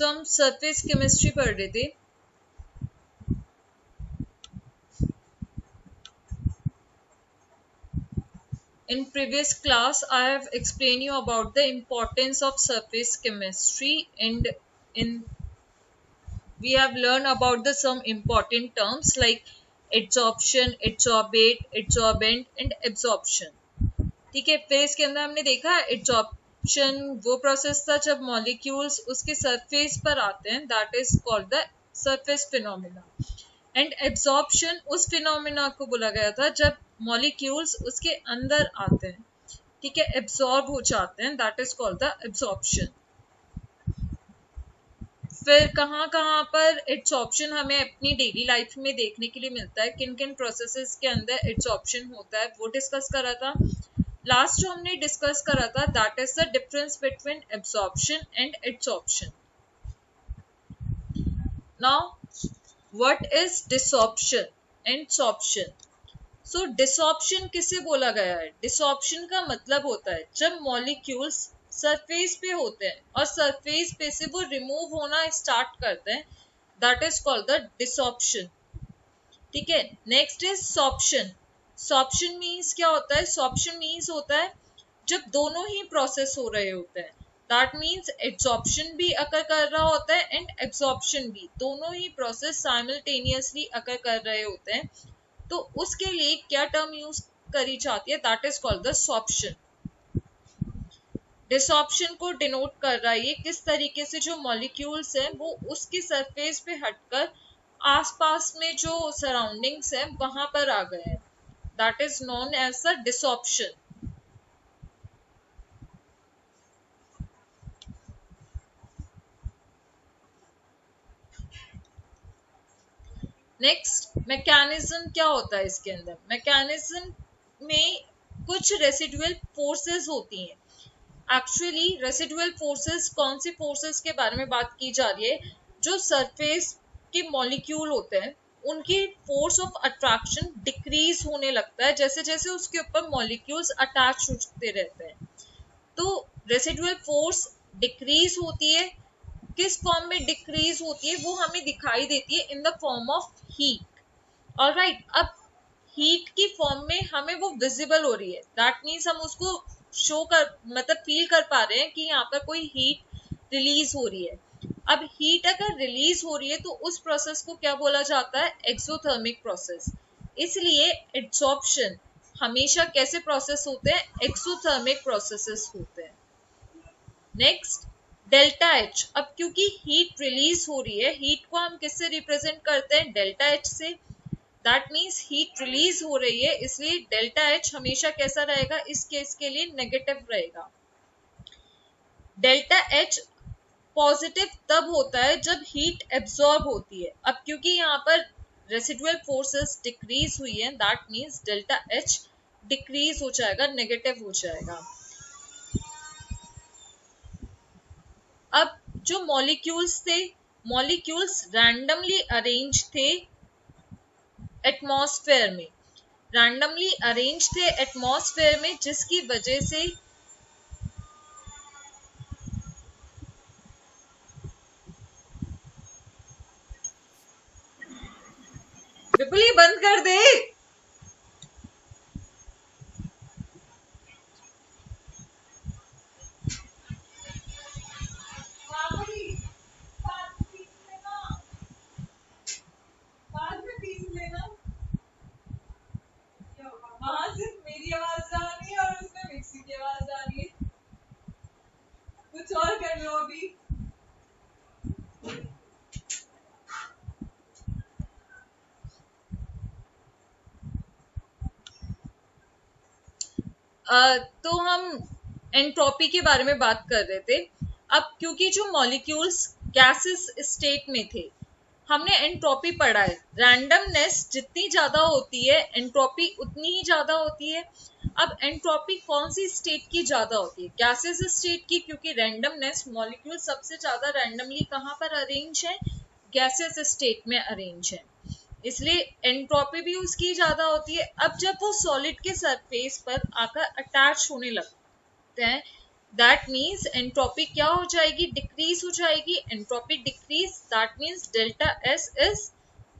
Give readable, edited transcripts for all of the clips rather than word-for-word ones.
सो हम surface chemistry पढ़ रहे थे। In previous class, I have explained you about the importance of surface chemistry, and in we have learned about the some important terms like adsorption, adsorbate, adsorbent and absorption. ठीक है, फिर इसके अंदर हमने देखा एडजॉर्प्शन वो प्रोसेस था जब मॉलिक्यूल्स उसके सरफेस पर आते हैं, that is called the surface phenomena. And absorption उस फिनोमेना को बोला गया था जब मॉलिक्यूल्स उसके अंदर आते हैं, ठीक है, एब्जॉर्ब हो जाते हैं, that is called the absorption. फिर कहाँ कहाँ पर एब्जॉर्प्शन हमें अपनी डेली लाइफ में देखने के लिए मिलता है, किन किन प्रोसेसेस के अंदर एब्जॉर्प्शन होता है, वो डिस्कस करा था। लास्ट जो हमने डिस्कस करा था that is the difference between absorption and adsorption. Now what is desorption and sorption? So desorption किसे बोला गया है? डिसॉर्प्शन का मतलब होता है जब मॉलिक्यूल्स सरफेस पे होते हैं और सरफेस पे से वो रिमूव होना स्टार्ट करते हैं, that is called the desorption. ठीक है, next is sorption. Sorption means क्या होता है? सॉर्प्शन मीन्स होता है जब दोनों ही प्रोसेस हो रहे होते हैं, दैट मीन्स एब्जॉर्प्शन भी अकर कर रहा होता है एंड एब्जॉर्प्शन भी, दोनों ही प्रोसेस साइमल्टेनियसली अकर कर रहे होते हैं। तो उसके लिए क्या टर्म यूज करी जाती है? That is called the sorption. Desorption को डिनोट कर रहा है ये किस तरीके से जो मॉलिक्यूल्स हैं वो उसकी सरफेस पे हटकर आसपास में जो सराउंडिंग्स है वहां पर आ गए हैं, that is known as the desorption. Next mechanism क्या होता है इसके अंदर? मैकेनिज्म में कुछ रेसिडुअल फोर्सेस होती हैं। एक्चुअली रेसिडुअल फोर्सेस कौन सी फोर्सेस के बारे में बात की जा रही है? जो सरफेस के मॉलिक्यूल होते हैं उनकी फोर्स ऑफ अट्रैक्शन डिक्रीज होने लगता है जैसे जैसे उसके ऊपर मॉलिक्यूल्स अटैच होते रहते हैं। तो रेसिडुअल फोर्स डिक्रीज होती है, किस फॉर्म में डिक्रीज होती है वो हमें दिखाई देती है in the form of heat. Alright, अब हीट की फॉर्म में हमें वो विजिबल हो रही है, दैट मीन्स हम उसको शो कर मतलब फील कर पा रहे हैं कि यहाँ पर कोई हीट रिलीज हो रही है। अब हीट अगर रिलीज हो रही है तो उस प्रोसेस को क्या बोला जाता है? Exothermic process. इसलिए एब्जॉर्प्शन हमेशा कैसे प्रोसेस होते हैं? एक्सोथर्मिक प्रोसेसेस होते हैं। Next delta H. अब क्योंकि हीट रिलीज हो रही है, हीट को हम किससे रिप्रेजेंट करते हैं? डेल्टा एच से। दैट मीन्स हीट रिलीज हो रही है, इसलिए डेल्टा एच हमेशा कैसा रहेगा? इस केस के लिए नेगेटिव रहेगा। डेल्टा एच पॉजिटिव तब होता है जब हीट एब्जॉर्ब होती है। अब क्योंकि यहाँ पर रेसिडुअल फोर्सेस डिक्रीज हुई है, that means delta H decrease हो जाएगा, नेगेटिव हो जाएगा। अब जो मॉलिक्यूल्स थे, मॉलिक्यूल्स रैंडमली अरेंज थे एटमॉस्फेयर में, रैंडमली अरेंज थे एटमॉस्फेयर में, जिसकी वजह से विपुल ये बंद कर दे। वहां सिर्फ मेरी आवाज आ रही है और उसमें मिक्सी की आवाज आ रही है। कुछ और कर लो अभी। तो हम एंट्रोपी के बारे में बात कर रहे थे। अब क्योंकि जो मॉलिक्यूल्स गैसेस स्टेट में थे, हमने एंट्रोपी पढ़ा है, रैंडमनेस जितनी ज्यादा होती है एंट्रोपी उतनी ही ज्यादा होती है। अब एंट्रोपी कौन सी स्टेट की ज्यादा होती है? गैसेस स्टेट की, क्योंकि रैंडमनेस मॉलिक्यूल सबसे ज्यादा रैंडमली कहाँ पर अरेंज है? गैसेस स्टेट में अरेंज है, इसलिए एंट्रोपी भी उसकी ज्यादा होती है। अब जब वो सॉलिड के सरफेस पर आकर अटैच होने लगते हैं दैट मीन्स एंट्रोपी क्या हो जाएगी, डिक्रीज हो जाएगी। Entropy decrease, that means delta S is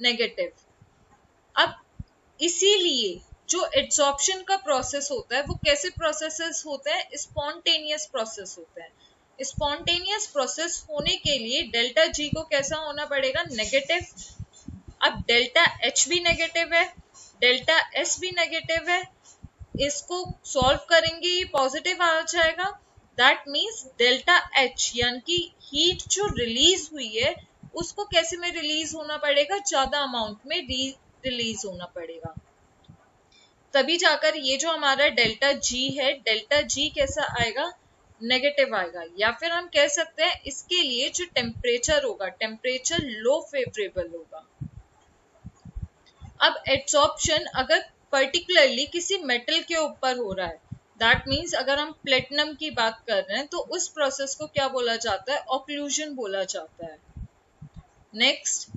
negative. अब इसीलिए जो एड्सॉर्प्शन का प्रोसेस होता है वो कैसे प्रोसेसेस होते हैं, स्पॉन्टेनियस प्रोसेस होते हैं। स्पॉन्टेनियस प्रोसेस होने के लिए डेल्टा जी को कैसा होना पड़ेगा, नेगेटिव। अब डेल्टा एच भी नेगेटिव है, डेल्टा एस भी नेगेटिव है, इसको सॉल्व करेंगे ये पॉजिटिव आ जाएगा। दैट मीन्स डेल्टा एच यानी कि हीट जो रिलीज हुई है उसको कैसे में रिलीज होना पड़ेगा, ज्यादा अमाउंट में रिलीज होना पड़ेगा, तभी जाकर ये जो हमारा डेल्टा जी है, डेल्टा जी कैसा आएगा, नेगेटिव आएगा। या फिर हम कह सकते हैं इसके लिए जो टेम्परेचर होगा, टेम्परेचर लो फेवरेबल होगा। अब एड्सॉर्प्शन अगर पर्टिकुलरली किसी मेटल के ऊपर हो रहा है, दैट मीन्स अगर हम प्लेटिनम की बात कर रहे हैं तो उस प्रोसेस को क्या बोला जाता है, ऑक्लूजन बोला जाता है। नेक्स्ट,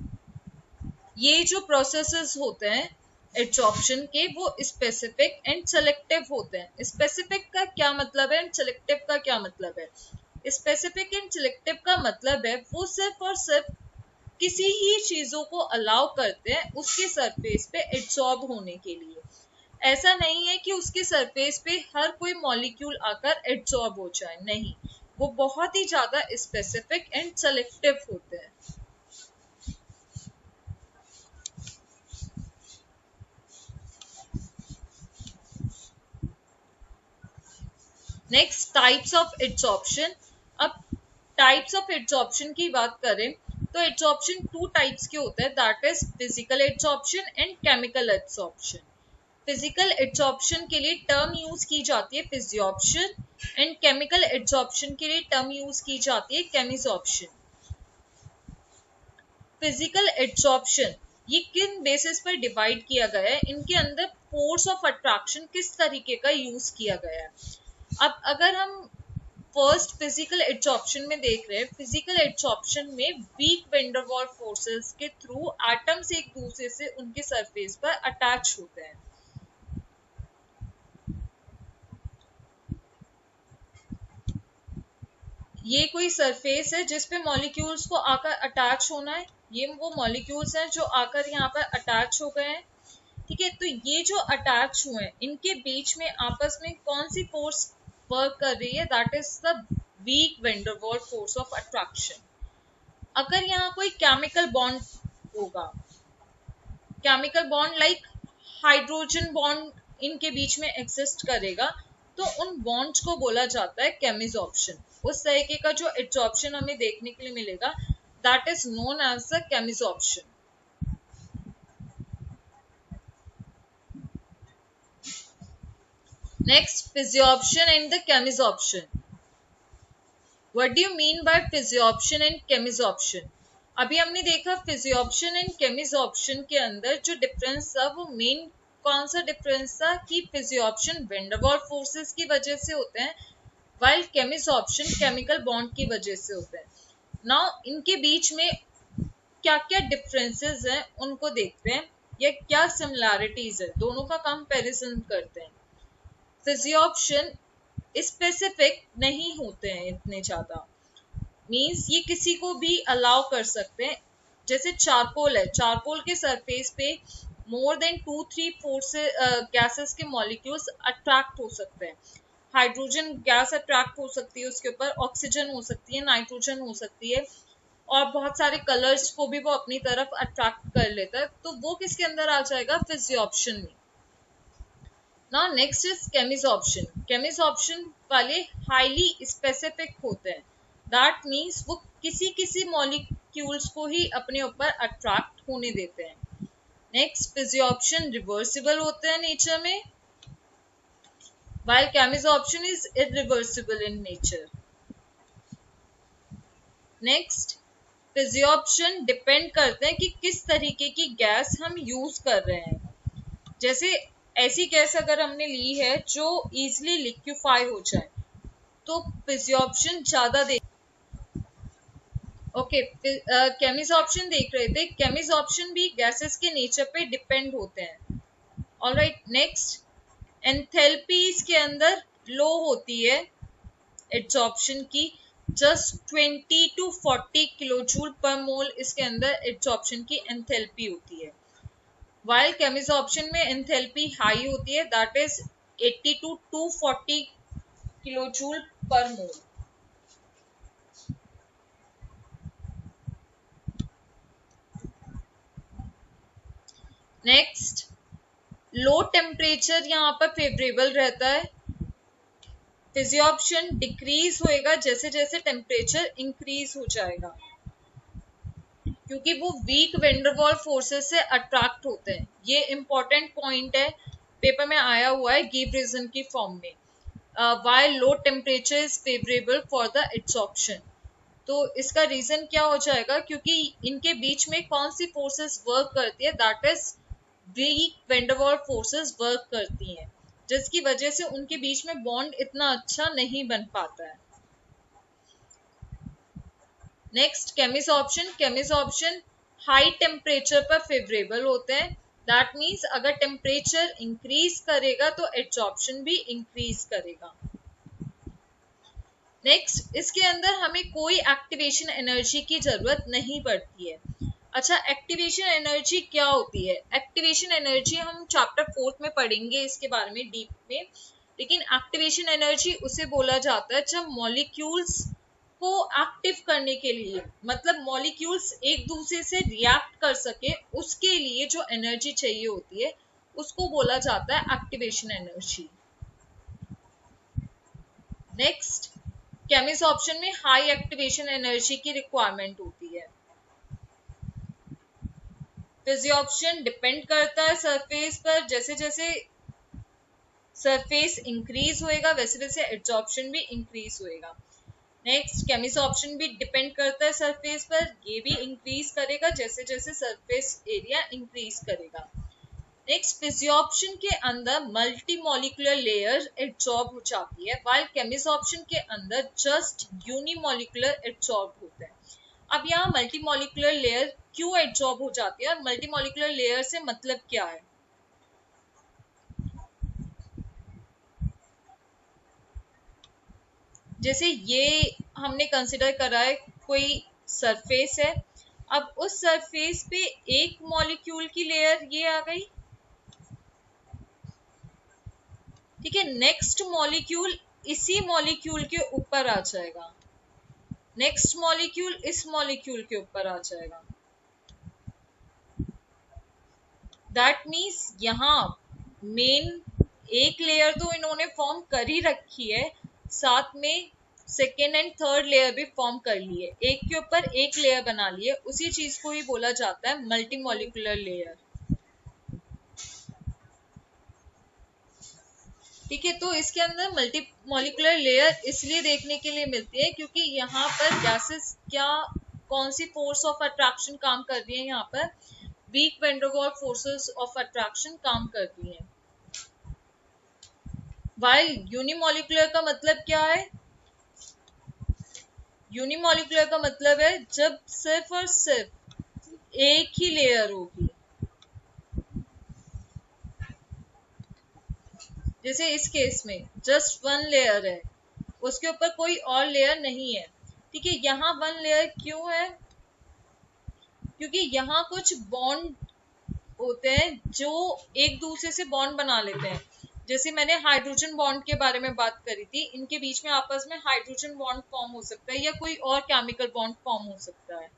ये जो प्रोसेसेस होते हैं एड्सॉर्प्शन के वो स्पेसिफिक एंड सेलेक्टिव होते हैं। स्पेसिफिक का क्या मतलब है एंड सेलेक्टिव का क्या मतलब है? स्पेसिफिक एंड सिलेक्टिव का मतलब है वो सिर्फ और सिर्फ किसी ही चीजों को अलाउ करते हैं उसके सरफेस पे एड्सॉर्ब होने के लिए। ऐसा नहीं है कि उसके सरफेस पे हर कोई मॉलिक्यूल आकर एड्सॉर्ब हो जाए, नहीं, वो बहुत ही ज्यादा स्पेसिफिक एंड सेलेक्टिव होते हैं। Next, types of adsorption. अब टाइप्स ऑफ एड्सॉर्प्शन की बात करें तो एड्सॉर्प्शन टू टाइप्स के होते हैं, that is physical adsorption and chemical adsorption. Physical adsorption के लिए टर्म यूज की जाती है फिजियोप्शन एंड केमिकल एड्सॉर्प्शन के लिए टर्म यूज की जाती है केमिसॉर्प्शन। फिजिकल एड्सॉर्प्शन ये किन बेसिस पर डिवाइड किया गया है, इनके अंदर फोर्स ऑफ अट्रैक्शन किस तरीके का यूज किया गया है। अब अगर हम फर्स्ट फिजिकल एड्सॉर्प्शन में देख रहे हैं, फिजिकल एड्सॉर्प्शन में वीक वेंडरवॉल फोर्सेस के थ्रू एटम्स एक दूसरे से उनके सरफेस पर अटैच होते हैं। ये कोई सरफेस है जिसपे मॉलिक्यूल्स को आकर अटैच होना है, ये वो मॉलिक्यूल्स हैं जो आकर यहाँ पर अटैच हो गए हैं। ठीक है, तो ये जो अटैच हुए हैं इनके बीच में आपस में कौन सी फोर्स वर्क कर रही है, that is the weak van der Waals force of attraction. अगर यहाँ कोई केमिकल बॉन्ड होगा, chemical bond like hydrogen bond इनके बीच में एग्जिस्ट करेगा, तो उन बॉन्ड्स को बोला जाता है केमिसॉर्प्शन। उस तरीके का जो एड्सॉर्प्शन हमें देखने के लिए मिलेगा that is known as the chemisorption. Next, physisorption and the chemisorption. What do you mean by physisorption and chemisorption? अभी हमने देखा फिजियोप्शन एंड केमिसॉर्प्शन के अंदर जो डिफरेंस था वो मेन कौन सा डिफरेंस था कि फिजियोप्शन वेंडरवॉल फोर्सेस की वजह से होते हैं, वाइल केमिसॉर्प्शन केमिकल बॉन्ड की वजह से होते हैं। नाउ इनके बीच में क्या क्या डिफरेंसेस हैं उनको देखते हैं, या क्या सिमिलैरिटीज है, दोनों का कंपैरिजन करते हैं। फिजियोप्शन स्पेसिफिक नहीं होते हैं इतने ज्यादा, मीन्स ये किसी को भी अलाउ कर सकते हैं। जैसे चारकोल है, चारकोल के सरफेस पे मोर देन 2-3-4 से गैसेस के मॉलिक्यूल्स अट्रैक्ट हो सकते हैं। हाइड्रोजन गैस अट्रैक्ट हो सकती है उसके ऊपर, ऑक्सीजन हो सकती है, नाइट्रोजन हो सकती है, और बहुत सारे कलर्स को भी वो अपनी तरफ अट्रैक्ट कर लेता है, तो वो किसके अंदर आ जाएगा, फिजियोप्शन में। Now next is chemisorption. Chemisorption वाले हाईली स्पेसिफिक होते हैं, दैट मीन्स वो किसी किसी मॉलिक्यूल्स को ही अपने ऊपर अट्रैक्ट होने देते हैं। नेक्स्ट, फिजियोप्शन रिवर्सिबल होते हैं नेचर में, while chemisoption is irreversible in nature. Next, physisorption depend करते हैं कि किस तरीके की गैस हम यूज कर रहे हैं। जैसे ऐसी गैस अगर हमने ली है जो इजिली लिक्विफाई हो जाए तो फिजियोप्शन ज्यादा दे। ओके, केमिसॉर्प्शन देख रहे थे, केमिसॉर्प्शन भी गैसेस के नेचर पे डिपेंड होते हैं। ऑलराइट, नेक्स्ट, एंथैल्पी इसके अंदर लो होती है, एड्सॉर्प्शन की जस्ट 20 to 40 किलोजूल पर मोल इसके अंदर एड्सॉर्प्शन की एंथैल्पी होती है, वाइल केमिसॉर्प्शन में एंथैल्पी हाई होती है, दैट इज 80 to 240 किलोजूल पर मोल। नेक्स्ट, लो टेम्परेचर यहाँ पर फेवरेबल रहता है, फिजियोप्शन डिक्रीज होएगा जैसे जैसे टेम्परेचर इंक्रीज हो जाएगा, क्योंकि वो वीक वेंडरवॉल फोर्सेस से अट्रैक्ट होते हैं। ये इंपॉर्टेंट पॉइंट है, पेपर में आया हुआ है गिव रीजन की फॉर्म में। While low temperature is favourable for the adsorption, तो इसका रीजन क्या हो जाएगा, क्योंकि इनके बीच में कौन सी फोर्सेस वर्क करती है, that is weak van der Waals forces work करती हैं, जिसकी वजह से उनके बीच में बॉन्ड इतना अच्छा नहीं बन पाता है। नेक्स्ट, केमिसॉर्प्शन हाई टेम्परेचर पर फेवरेबल होते हैं, दैट मीन्स अगर टेम्परेचर इंक्रीज करेगा तो एड्सॉर्प्शन भी इंक्रीज करेगा। नेक्स्ट, इसके अंदर हमें कोई एक्टिवेशन एनर्जी की जरूरत नहीं पड़ती है। अच्छा, एक्टिवेशन एनर्जी क्या होती है? एक्टिवेशन एनर्जी हम चैप्टर 4 में पढ़ेंगे इसके बारे में डीप में, लेकिन एक्टिवेशन एनर्जी उसे बोला जाता है जब मॉलिक्यूल्स को एक्टिव करने के लिए, मतलब मॉलिक्यूल्स एक दूसरे से रिएक्ट कर सके, उसके लिए जो एनर्जी चाहिए होती है उसको बोला जाता है एक्टिवेशन एनर्जी। नेक्स्ट, केमिसॉर्प्शन में हाई एक्टिवेशन एनर्जी की रिक्वायरमेंट होती है। फिजियोप्शन डिपेंड करता है सरफेस पर, जैसे जैसे सरफेस इंक्रीज होएगा वैसे वैसे एड्सॉर्प्शन भी इंक्रीज होएगा। नेक्स्ट, केमिसॉर्प्शन भी डिपेंड करता है सरफेस पर, ये भी इंक्रीज करेगा जैसे जैसे सरफेस एरिया इंक्रीज करेगा। नेक्स्ट, फिजियोप्शन के अंदर मल्टी मॉलिक्यूलर लेयर एड्सॉर्ब हो जाती है, व्हाइल केमिसॉर्प्शन के अंदर जस्ट यूनिमॉलिक्यूलर एड्सॉर्ब होता है। अब यहाँ मल्टी मॉलिक्यूलर लेयर क्यों एड्सॉर्ब हो जाती है और मल्टी मॉलिक्यूलर लेयर से मतलब क्या है? जैसे ये हमने कंसिडर करा है कोई सरफेस है, अब उस सरफेस पे एक मॉलिक्यूल की लेयर ये आ गई, ठीक है, नेक्स्ट मॉलिक्यूल इसी मॉलिक्यूल के ऊपर आ जाएगा, नेक्स्ट मॉलिक्यूल इस मॉलिक्यूल के ऊपर आ जाएगा। दैट मीन्स यहाँ मेन एक लेयर तो इन्होंने फॉर्म कर ही रखी है, साथ में सेकेंड एंड थर्ड लेयर भी फॉर्म कर लिए, एक के ऊपर एक लेयर बना लिए, उसी चीज को ही बोला जाता है मल्टी मॉलिक्यूलर लेयर। ठीक है, तो इसके अंदर मल्टी मॉलिक्यूलर लेयर इसलिए देखने के लिए मिलती है क्योंकि यहाँ पर गैसेस क्या कौन सी फोर्स ऑफ अट्रैक्शन काम कर रही है, यहाँ पर weak van der Waals forces of attraction काम कर रही है। वाइल यूनिमॉलिक्यूलर का मतलब क्या है? यूनिमॉलिक्यूलर का मतलब है जब सिर्फ और सिर्फ एक ही लेयर होगी, जैसे इस केस में जस्ट वन लेयर है, उसके ऊपर कोई और लेयर नहीं है। ठीक है, यहाँ वन लेयर क्यों है? क्योंकि यहाँ कुछ बॉन्ड होते हैं जो एक दूसरे से बॉन्ड बना लेते हैं, जैसे मैंने हाइड्रोजन बॉन्ड के बारे में बात करी थी, इनके बीच में आपस में हाइड्रोजन बॉन्ड फॉर्म हो सकता है या कोई और केमिकल बॉन्ड फॉर्म हो सकता है।